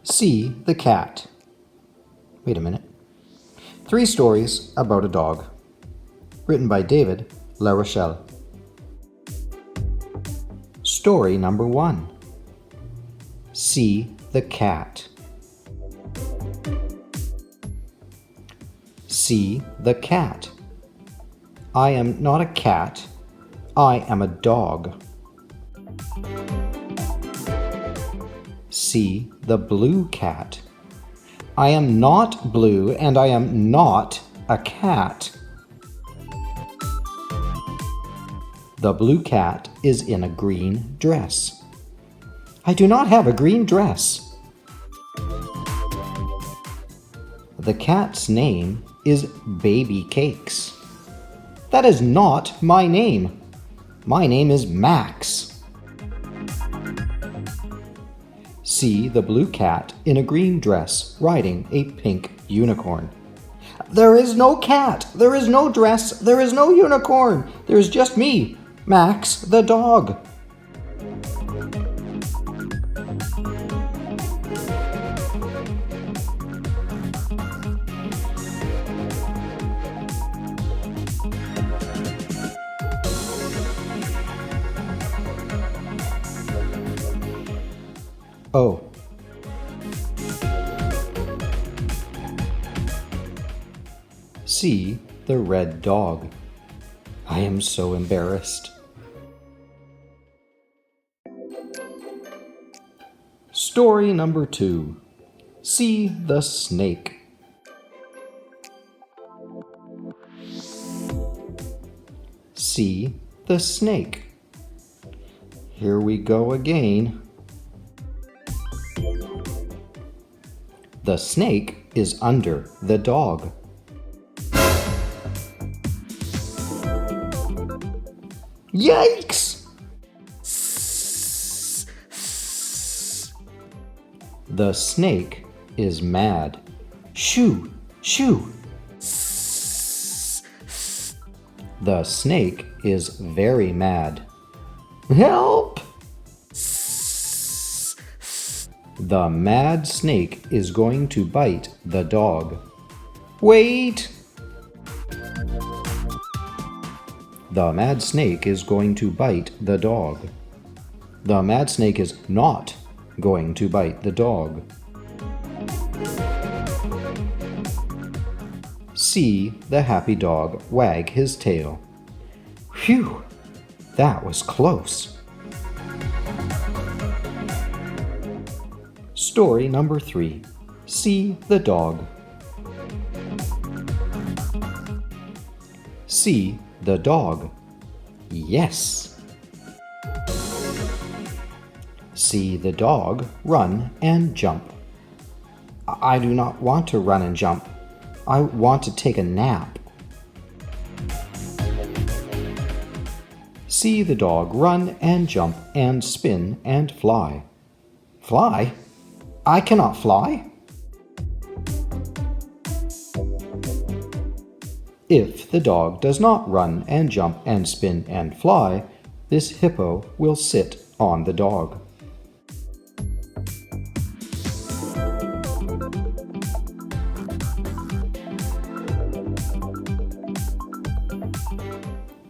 See the cat. Wait a minute. 3 stories about a dog. Written by David La Rochelle. Story number 1. See the cat. See the cat. I am not a cat. I am a dog. See the blue cat. I am not blue and I am not a cat. The blue cat is in a green dress. I do not have a green dress. The cat's name is Baby Cakes. That is not my name. My name is Max. See the blue cat in a green dress riding a pink unicorn. There is no cat. There is no dress. There is no unicorn. There is just me, Max the dog. Oh. See the red dog. I am so embarrassed. Story number 2. See the snake. See the snake. Here we go again. The snake is under the dog. Yikes! The snake is mad. Shoo! Shoo! The snake is very mad. Help! The mad snake is going to bite the dog. Wait! The mad snake is going to bite the dog. The mad snake is not going to bite the dog. See the happy dog wag his tail. Phew! That was close. Story number 3. See the dog. See the dog. Yes. See the dog run and jump. I do not want to run and jump. I want to take a nap. See the dog run and jump and spin and fly. Fly? I cannot fly. If the dog does not run and jump and spin and fly, this hippo will sit on the dog.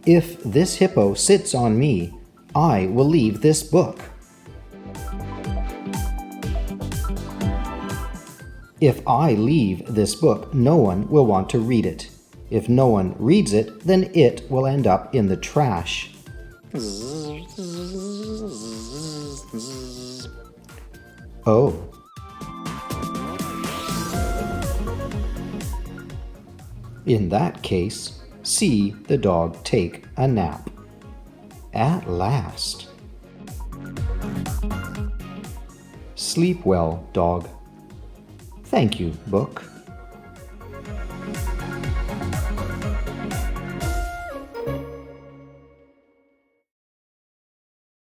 If this hippo sits on me, I will leave this book. If I leave this book, no one will want to read it. If no one reads it, then it will end up in the trash. Oh. In that case, see the dog take a nap. At last. Sleep well, dog. Thank you, book.